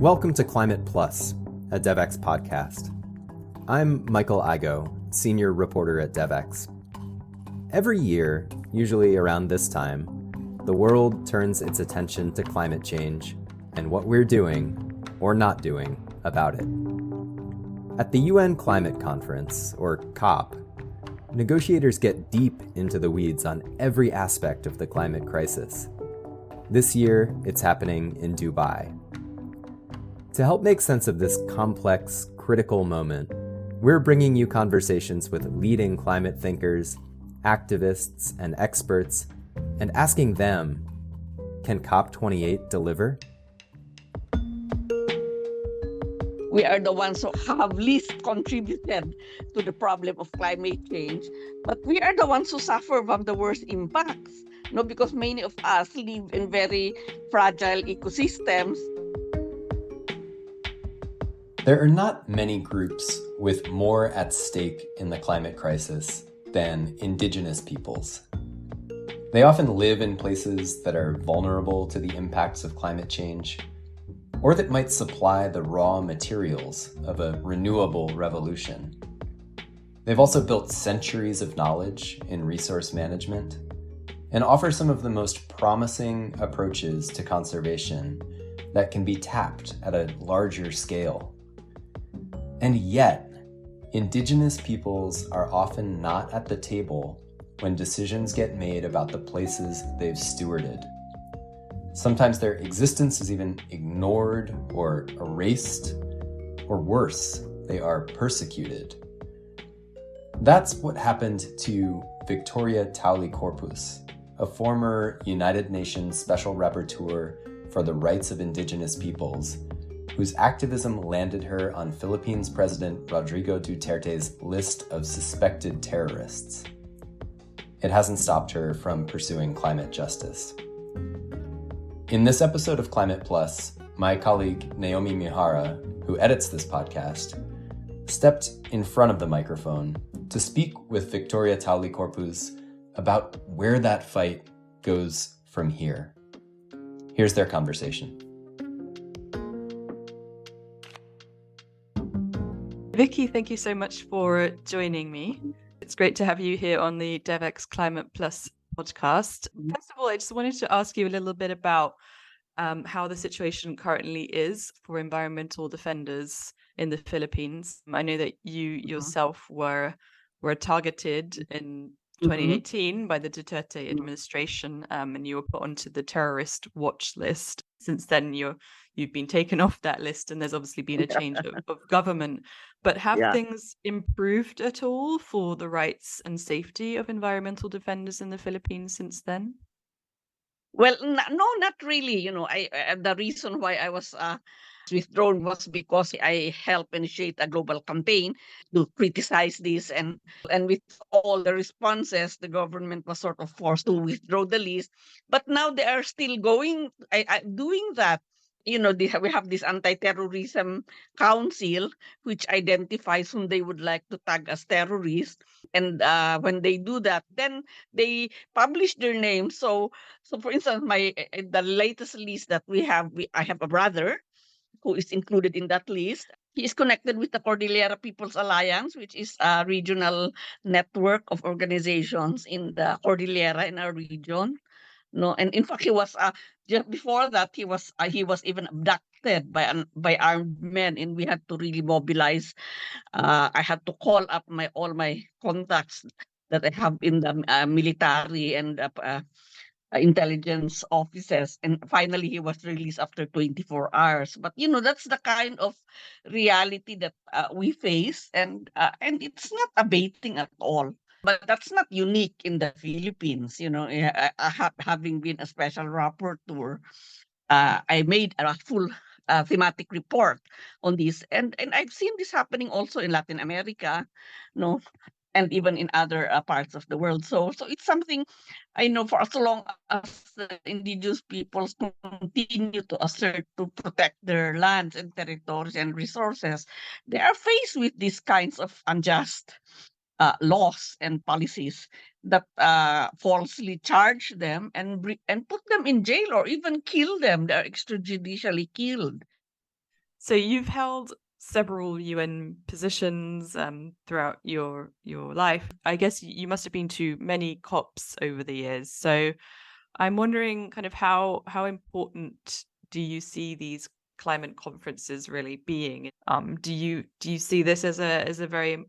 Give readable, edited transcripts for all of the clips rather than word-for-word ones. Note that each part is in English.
Welcome to Climate Plus, a DevX podcast. I'm Michael Igo, senior reporter at DevX. Every year, usually around this time, the world turns its attention to climate change and what we're doing, or not doing, about it. At the UN Climate Conference, or COP, negotiators get deep into the weeds on every aspect of the climate crisis. This year, it's happening in Dubai. To help make sense of this complex, critical moment, we're bringing you conversations with leading climate thinkers, activists, and experts, and asking them, can COP28 deliver? We are the ones who have least contributed to the problem of climate change, but we are the ones who suffer from the worst impacts. Because many of us live in very fragile ecosystems. There are not many groups with more at stake in the climate crisis than Indigenous peoples. They often live in places that are vulnerable to the impacts of climate change, or that might supply the raw materials of a renewable revolution. They've also built centuries of knowledge in resource management and offer some of the most promising approaches to conservation that can be tapped at a larger scale. And yet, Indigenous peoples are often not at the table when decisions get made about the places they've stewarded. Sometimes their existence is even ignored or erased, or worse, they are persecuted. That's what happened to Victoria Tauli-Corpuz, a former United Nations Special Rapporteur for the Rights of Indigenous Peoples, whose activism landed her on Philippines President Rodrigo Duterte's list of suspected terrorists. It hasn't stopped her from pursuing climate justice. In this episode of Climate Plus, my colleague Naomi Mihara, who edits this podcast, stepped in front of the microphone to speak with Victoria Tauli-Corpuz about where that fight goes from here. Here's their conversation. Vicky, thank you so much for joining me. It's great to have you here on the DevX Climate Plus podcast. First of all, I just wanted to ask you a little bit about how the situation currently is for environmental defenders in the Philippines. I know that you yourself were targeted in 2018 by the Duterte administration, and you were put onto the terrorist watch list. Since then, you've been taken off that list, and there's obviously been a change of government. But have things improved at all for the rights and safety of environmental defenders in the Philippines since then? Well, no, not really. The reason why I was withdrawn was because I helped initiate a global campaign to criticize this, and with all the responses, the government was sort of forced to withdraw the list. But now they are still doing that. We have this anti-terrorism council, which identifies whom they would like to tag as terrorists. And when they do that, then they publish their names. So for instance, the latest list that I have a brother who is included in that list. He is connected with the Cordillera People's Alliance, which is a regional network of organizations in the Cordillera in our region. And in fact, he was just before that he was even abducted by armed men, and we had to really mobilize. I had to call up all my contacts that I have in the military and intelligence offices, and finally he was released after 24 hours. But that's the kind of reality that we face, and it's not abating at all. But that's not unique in the Philippines. Having been a special rapporteur, I made a full thematic report on this, and I've seen this happening also in Latin America, and even in other parts of the world. So it's something I know. For as long as the indigenous peoples continue to assert to protect their lands and territories and resources, they are faced with these kinds of unjust laws and policies that falsely charge them and put them in jail or even kill them. They are extrajudicially killed. So you've held several UN positions throughout your life. I guess you must have been to many COPs over the years. So I'm wondering kind of how important do you see these climate conferences really being? Do you see this as a very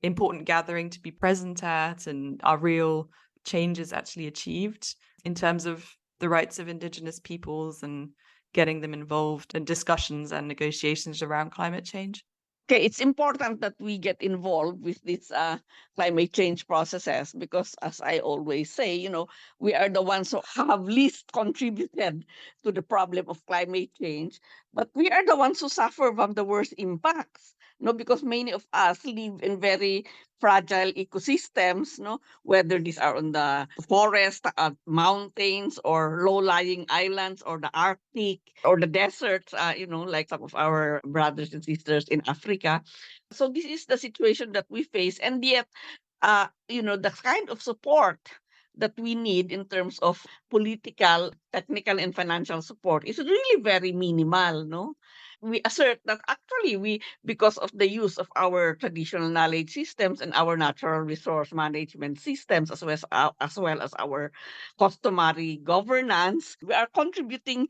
important gathering to be present at, and are real changes actually achieved in terms of the rights of Indigenous peoples and getting them involved in discussions and negotiations around climate change? Okay, it's important that we get involved with these climate change processes because, as I always say, we are the ones who have least contributed to the problem of climate change, but we are the ones who suffer from the worst impacts. Because many of us live in very fragile ecosystems, whether these are on the forest, mountains, or low-lying islands, or the Arctic, or the deserts, like some of our brothers and sisters in Africa. So this is the situation that we face, and yet, the kind of support that we need in terms of political, technical, and financial support is really very minimal, no? We assert that actually because of the use of our traditional knowledge systems and our natural resource management systems, as well as our customary governance, we are contributing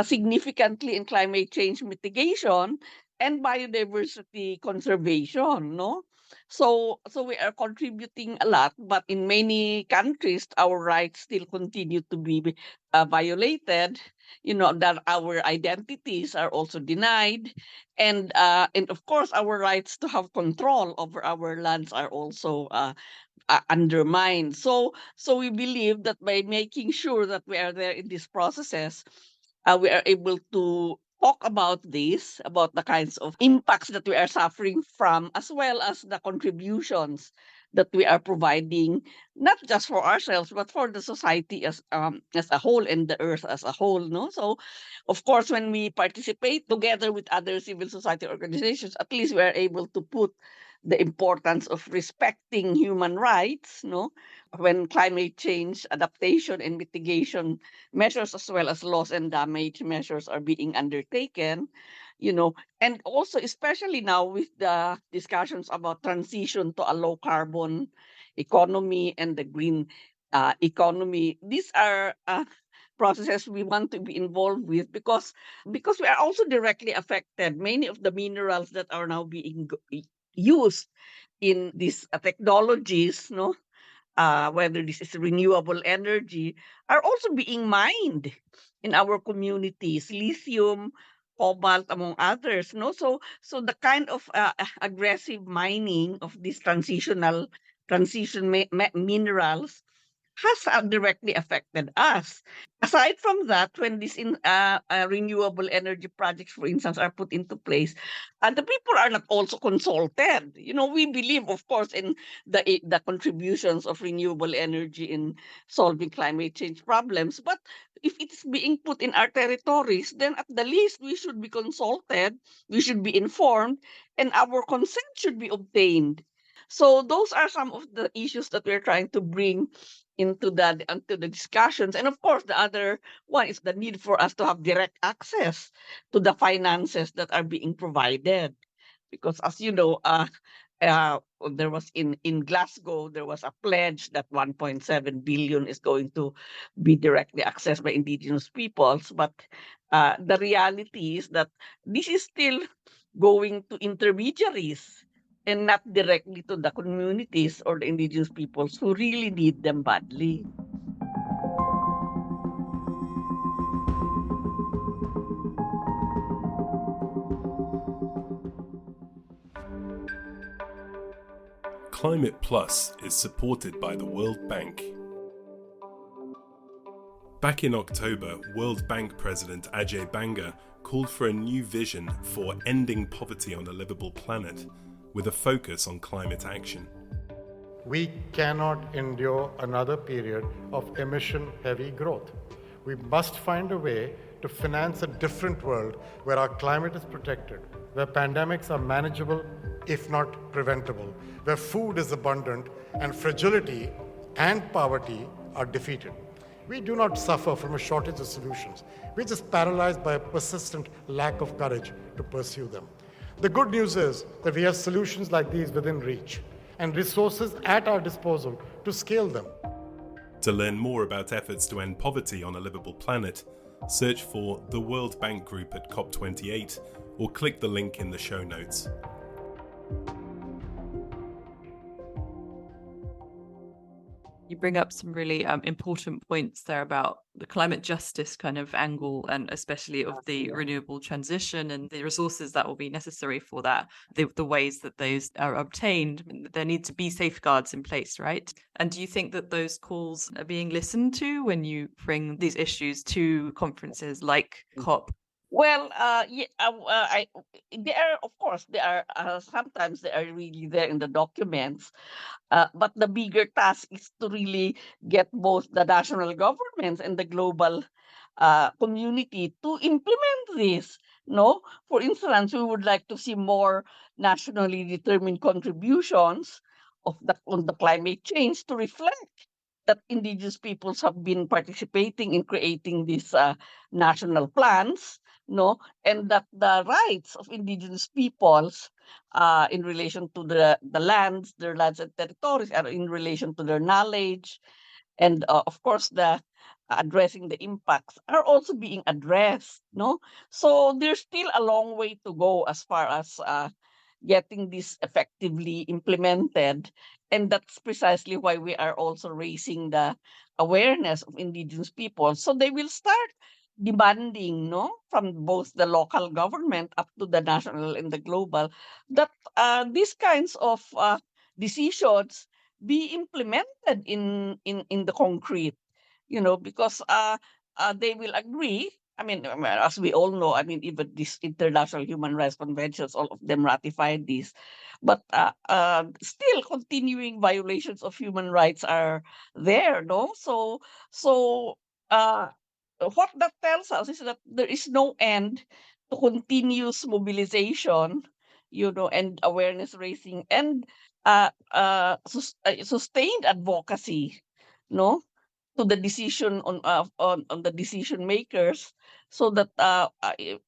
significantly in climate change mitigation and biodiversity conservation, no? So we are contributing a lot, but in many countries, our rights still continue to be violated. That our identities are also denied, and of course, our rights to have control over our lands are also undermined. So we believe that by making sure that we are there in these processes, we are able to talk about the kinds of impacts that we are suffering from, as well as the contributions that we are providing, not just for ourselves, but for the society as a whole and the earth as a whole. No, so of course, when we participate together with other civil society organizations, at least we are able to put the importance of respecting human rights, no, when climate change adaptation and mitigation measures, as well as loss and damage measures, are being undertaken, and also especially now with the discussions about transition to a low carbon economy and the green economy. These are processes we want to be involved with because we are also directly affected. Many of the minerals that are now being used in these technologies, no, whether this is renewable energy, are also being mined in our communities. Lithium, cobalt, among others. No, so the kind of aggressive mining of these transition minerals has directly affected us. Aside from that, when these renewable energy projects, for instance, are put into place, the people are not also consulted. We believe, of course, in the contributions of renewable energy in solving climate change problems. But if it's being put in our territories, then at the least we should be consulted, we should be informed, and our consent should be obtained. So those are some of the issues that we're trying to bring into the discussions. And of course, the other one is the need for us to have direct access to the finances that are being provided. Because as you know, there was in Glasgow, there was a pledge that 1.7 billion is going to be directly accessed by Indigenous peoples. But the reality is that this is still going to intermediaries and not directly to the communities or the Indigenous peoples who really need them badly. Climate Plus is supported by the World Bank. Back in October, World Bank President Ajay Banga called for a new vision for ending poverty on a livable planet, with a focus on climate action. We cannot endure another period of emission-heavy growth. We must find a way to finance a different world where our climate is protected, where pandemics are manageable, if not preventable, where food is abundant and fragility and poverty are defeated. We do not suffer from a shortage of solutions. We're just paralyzed by a persistent lack of courage to pursue them. The good news is that we have solutions like these within reach and resources at our disposal to scale them. To learn more about efforts to end poverty on a livable planet, search for the World Bank Group at COP28 or click the link in the show notes. You bring up some really important points there about the climate justice kind of angle, and especially of the renewable transition and the resources that will be necessary for that, the ways that those are obtained. There need to be safeguards in place, right? And do you think that those calls are being listened to when you bring these issues to conferences like COP? Well, there are, of course, there are sometimes they are really there in the documents, but the bigger task is to really get both the national governments and the global community to implement this. No, for instance, we would like to see more nationally determined contributions on the climate change to reflect that indigenous peoples have been participating in creating these national plans, no, and that the rights of indigenous peoples in relation to the lands, their lands and territories, are in relation to their knowledge, and of course the addressing the impacts are also being addressed, no. So there's still a long way to go as far as getting this effectively implemented, and that's precisely why we are also raising the awareness of indigenous people, so they will start demanding, no, from both the local government up to the national and the global, that these kinds of decisions be implemented in the concrete, because they will agree. I mean, as we all know, I mean, even these international human rights conventions, all of them ratified this, but still continuing violations of human rights are there, no? So uh, what that tells us is that there is no end to continuous mobilization, and awareness raising, and sustained advocacy, no, to the decision on the decision makers, so that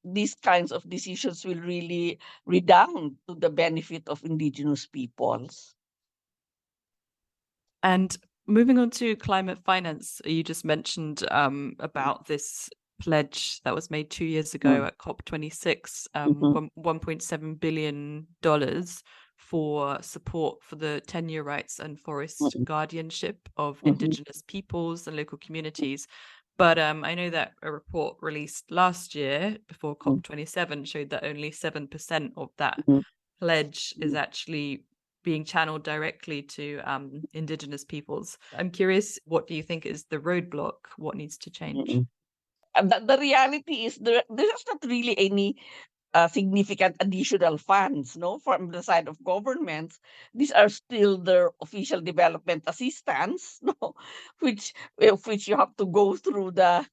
these kinds of decisions will really redound to the benefit of indigenous peoples. And moving on to climate finance, you just mentioned about this pledge that was made 2 years ago at COP26, $1.7 billion for support for the tenure rights and forest guardianship of indigenous peoples and local communities. But I know that a report released last year before COP27 showed that only 7% of that pledge is actually being channeled directly to indigenous peoples. I'm curious, what do you think is the roadblock? What needs to change? The reality is there's not really any significant additional funds, no, from the side of governments. These are still their official development assistance, no, which you have to go through the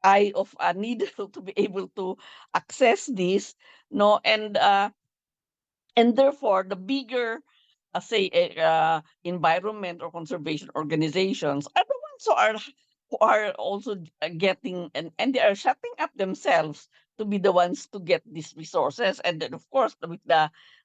eye of a needle to be able to access this, no, and therefore the bigger say environment or conservation organizations are the ones who are also getting, and they are setting up themselves to be the ones to get these resources, and then of course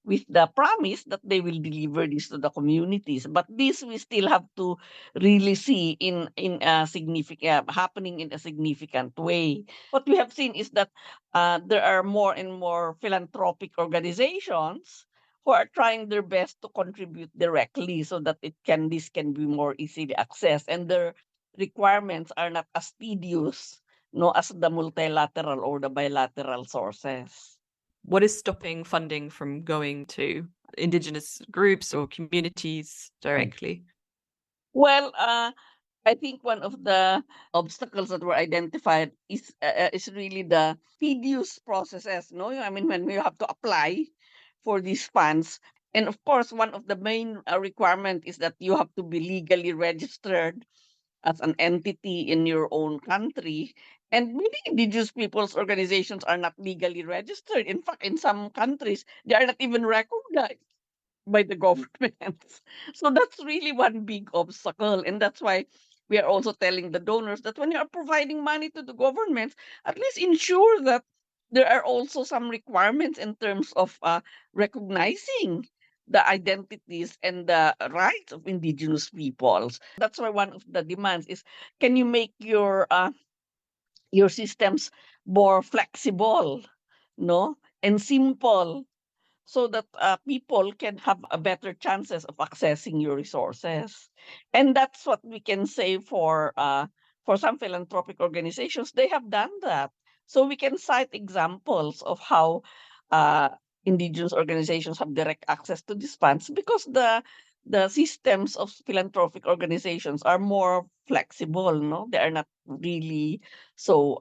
with the promise that they will deliver this to the communities. But this we still have to really see in a significant happening in a significant way. What we have seen is that there are more and more philanthropic organizations who are trying their best to contribute directly, so that this can be more easily accessed, and their requirements are not as tedious, no, as the multilateral or the bilateral sources. What is stopping funding from going to indigenous groups or communities directly? Well, I think one of the obstacles that were identified is really the tedious processes. No, I mean, when we have to apply for these funds, and of course, one of the main requirement is that you have to be legally registered as an entity in your own country. And many indigenous peoples organizations are not legally registered. In fact, in some countries, they are not even recognized by the governments. So that's really one big obstacle. And that's why we are also telling the donors that when you are providing money to the governments, at least ensure that there are also some requirements in terms of recognizing the identities and the rights of indigenous peoples. That's why one of the demands is, can you make your systems more flexible, no, and simple, so that people can have a better chances of accessing your resources. And that's what we can say for some philanthropic organizations. They have done that. So we can cite examples of how uh, indigenous organizations have direct access to these funds, because the systems of philanthropic organizations are more flexible. No, they are not really so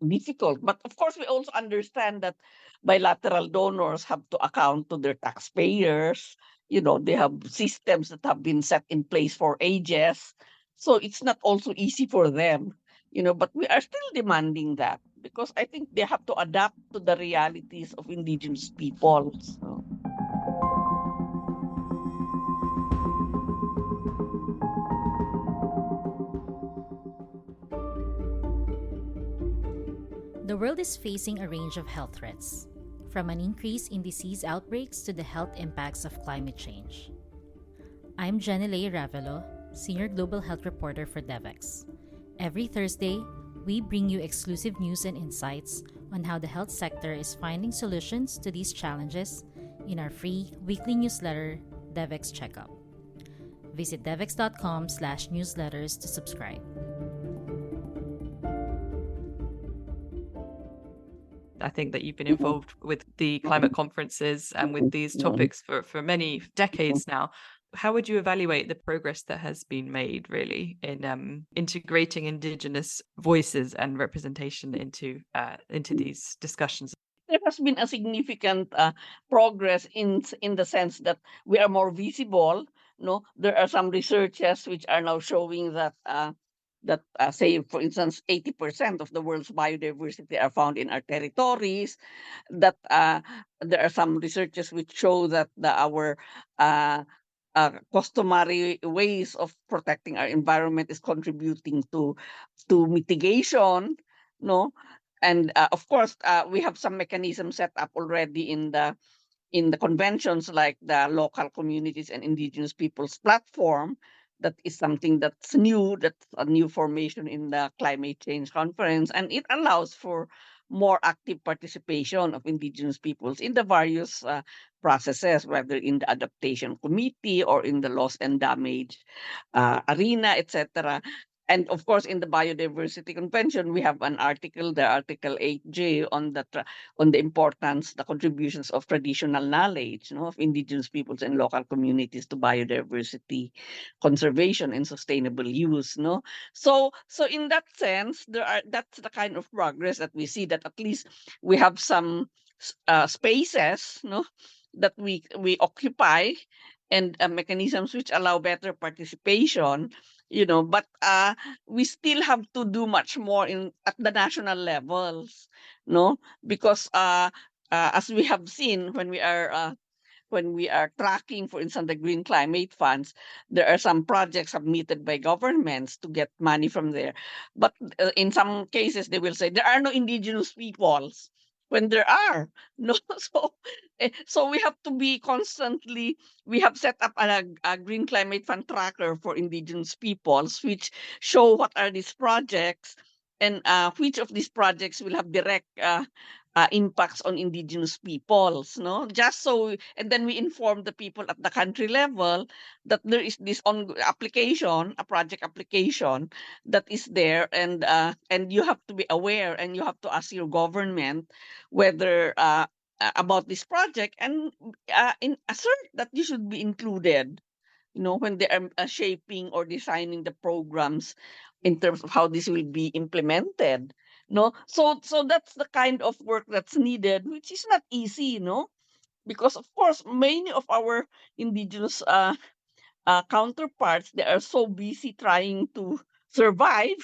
difficult. But of course, we also understand that bilateral donors have to account to their taxpayers. They have systems that have been set in place for ages. So it's not also easy for them, but we are still demanding that, because I think they have to adapt to the realities of indigenous peoples. So. The world is facing a range of health threats, from an increase in disease outbreaks to the health impacts of climate change. I'm Jenile Ravelo, Senior Global Health Reporter for DevEx. Every Thursday, we bring you exclusive news and insights on how the health sector is finding solutions to these challenges in our free weekly newsletter, DevEx Checkup. Visit devex.com/newsletters to subscribe. I think that you've been involved with the climate conferences and with these topics for many decades now. How would you evaluate the progress that has been made, really, in integrating Indigenous voices and representation into these discussions? There has been a significant progress in the sense that we are more visible. No, there are some researches which are now showing that say, for instance, 80% of the world's biodiversity are found in our territories. That there are some researches which show that our customary ways of protecting our environment is contributing to mitigation. No, and of course, we have some mechanisms set up already in the conventions, like the local communities and indigenous peoples platform. That is something that's new. That's a new formation in the climate change conference, and it allows for more active participation of indigenous peoples in the various processes, whether in the adaptation committee or in the loss and damage arena, etc. And of course, in the Biodiversity Convention, we have an article, the Article 8J, on the importance, the contributions of traditional knowledge, of indigenous peoples and local communities to biodiversity conservation and sustainable use. So in that sense, that's the kind of progress that we see, that at least we have some spaces, that we occupy, and mechanisms which allow better participation. But we still have to do much more at the national levels, because as we have seen, when we are tracking, for instance, the green climate funds, there are some projects submitted by governments to get money from there. But in some cases, they will say there are no indigenous peoples, when there are. No, so we have to be constantly. We have set up a green climate fund tracker for indigenous peoples, which show what are these projects, and which of these projects will have direct impacts on indigenous peoples, just so. And then we inform the people at the country level that there is this application, a project application, that is there, and you have to be aware, and you have to ask your government whether about this project, and assert that you should be included, when they are shaping or designing the programs in terms of how this will be implemented. So that's the kind of work that's needed, which is not easy, because of course many of our indigenous counterparts, they are so busy trying to survive,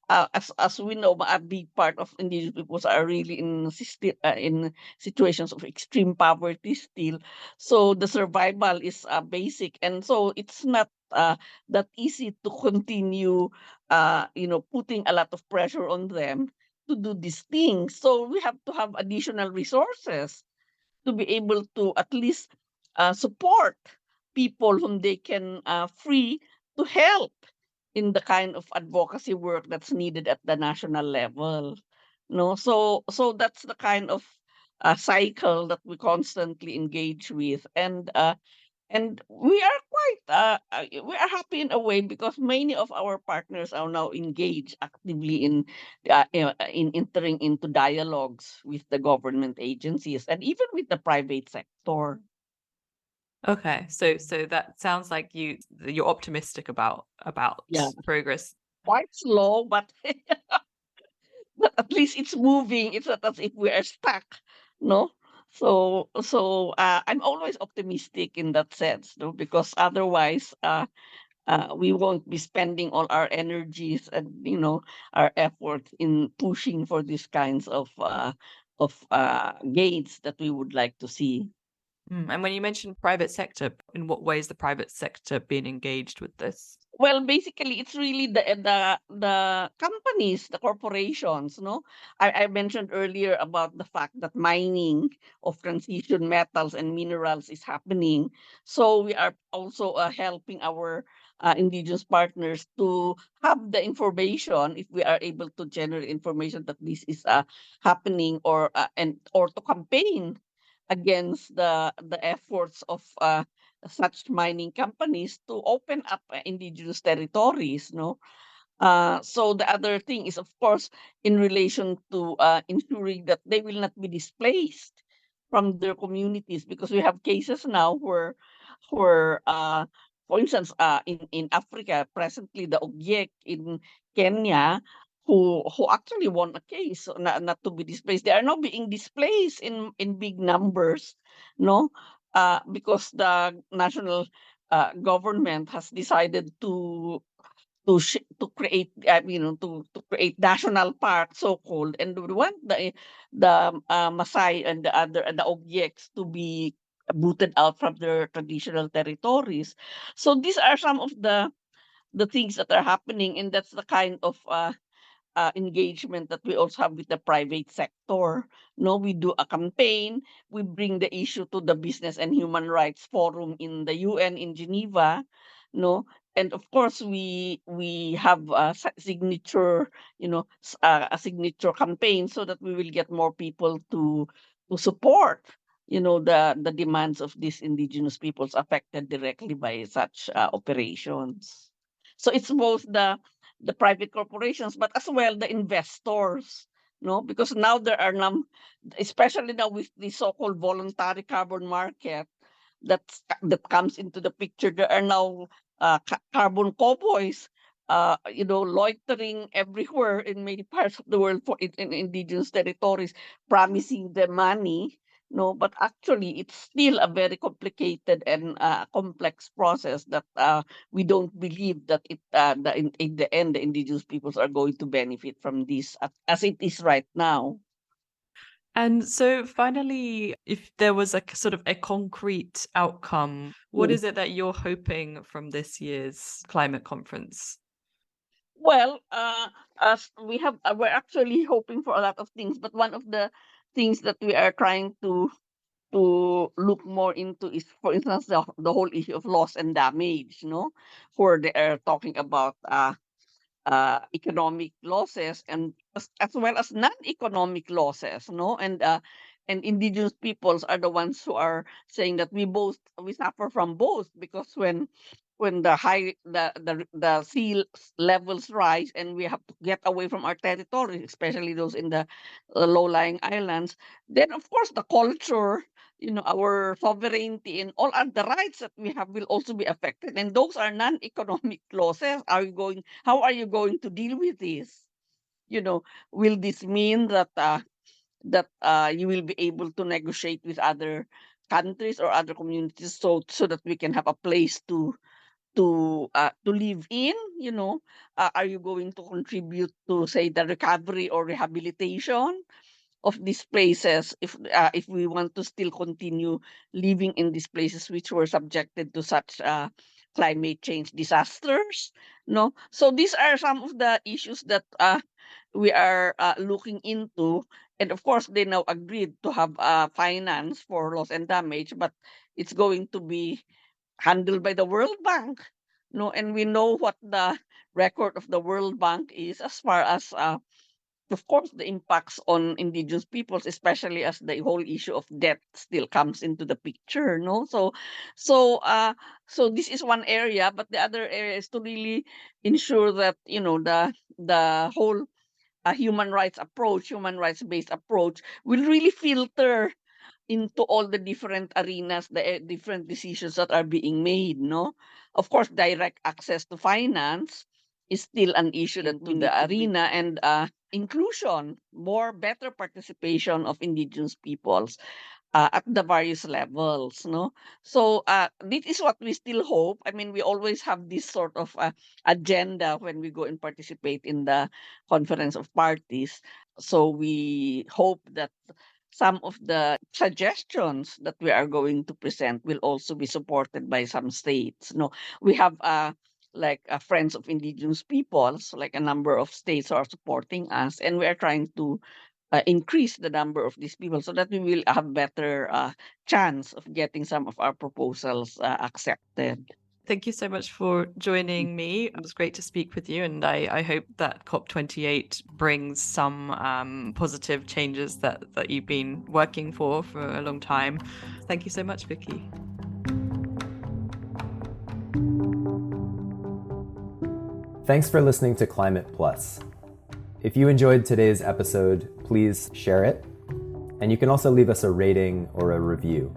as we know, a big part of indigenous peoples are really in situations of extreme poverty still. So the survival is basic, and so it's not that easy to continue, putting a lot of pressure on them to do these things. So we have to have additional resources to be able to at least support people whom they can free to help in the kind of advocacy work that's needed at the national level. No, so that's the kind of cycle that we constantly engage with, and we are we are happy in a way because many of our partners are now engaged actively in entering into dialogues with the government agencies and even with the private sector. Okay, so that sounds like you're optimistic about Yeah, progress. quite slow, but but at least it's moving. It's not as if we are stuck, no. So I'm always optimistic in that sense, no, because otherwise, we won't be spending all our energies and our efforts in pushing for these kinds of gains that we would like to see. And when you mentioned private sector, in what ways the private sector being engaged with this? Well, basically, it's really the companies, the corporations. No, I mentioned earlier about the fact that mining of transition metals and minerals is happening. So we are also helping our indigenous partners to have the information if we are able to generate information that this is happening, or to campaign against the efforts of such mining companies to open up indigenous territories, no. So the other thing is, of course, in relation to ensuring that they will not be displaced from their communities, because we have cases now where for instance, in Africa presently, the Ogiek in Kenya, who actually won a case not to be displaced, they are now being displaced in big numbers, no, because the national government has decided to create, to create national park, so called, and we want the Maasai and the objects to be booted out from their traditional territories. So these are some of the things that are happening, and that's the kind of engagement that we also have with the private sector. No, we do a campaign. We bring the issue to the Business and Human Rights Forum in the UN in Geneva. No, and of course we have a signature, a signature campaign, so that we will get more people to support, the demands of these indigenous peoples affected directly by such operations. So it's both the private corporations, but as well the investors, no, because now there are especially now with the so-called voluntary carbon market that comes into the picture. There are now carbon cowboys, loitering everywhere in many parts of the world in indigenous territories, promising them money. No, but actually, it's still a very complicated and complex process that we don't believe that in the end the indigenous peoples are going to benefit from this as it is right now. And so finally, if there was a sort of a concrete outcome, what is it that you're hoping from this year's climate conference? Well, as we're actually hoping for a lot of things, but one of the things that we are trying to look more into is, for instance, the whole issue of loss and damage, where they are talking about economic losses, and as well as non-economic losses, and indigenous peoples are the ones who are saying that we suffer from both, because when the sea levels rise and we have to get away from our territory, especially those in the low-lying islands, then of course the culture, our sovereignty and all other rights that we have will also be affected. And those are non-economic losses. How are you going to deal with this? Will this mean that you will be able to negotiate with other countries or other communities, so that we can have a place live in? Are you going to contribute to, say, the recovery or rehabilitation of these places if we want to still continue living in these places which were subjected to such climate change disasters? No, so these are some of the issues that we are looking into, and of course they now agreed to have finance for loss and damage, but it's going to be handled by the World Bank. No, and we know what the record of the World Bank is as far as of course, the impacts on indigenous peoples, especially as the whole issue of debt still comes into the picture, no? So this is one area, but the other area is to really ensure that the whole human rights based approach, will really filter into all the different arenas, the different decisions that are being made, no? Of course, direct access to finance is still an issue to the arena, and inclusion, better participation of indigenous peoples at the various levels, no? So this is what we still hope. I mean, we always have this sort of agenda when we go and participate in the Conference of Parties. So we hope that some of the suggestions that we are going to present will also be supported by some states. No, we have Friends of Indigenous Peoples, like a number of states are supporting us, and we are trying to increase the number of these people so that we will have better chance of getting some of our proposals accepted. Thank you so much for joining me. It was great to speak with you, and I hope that COP28 brings some positive changes that you've been working for a long time. Thank you so much, Vicky. Thanks for listening to Climate Plus. If you enjoyed today's episode, please share it, and you can also leave us a rating or a review.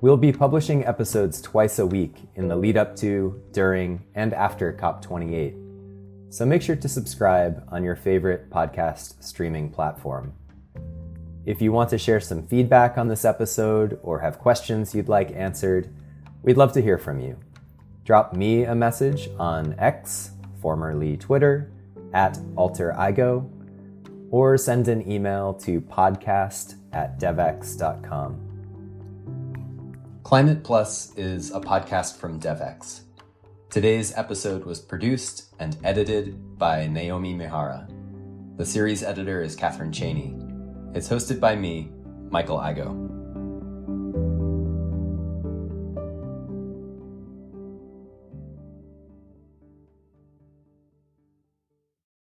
We'll be publishing episodes twice a week in the lead up to, during, and after COP28, so make sure to subscribe on your favorite podcast streaming platform. If you want to share some feedback on this episode or have questions you'd like answered, we'd love to hear from you. Drop me a message on X, formerly Twitter, @alterigo, or send an email to podcast@devx.com. Climate Plus is a podcast from DevX. Today's episode was produced and edited by Naomi Mihara. The series editor is Catherine Cheney. It's hosted by me, Michael Igo.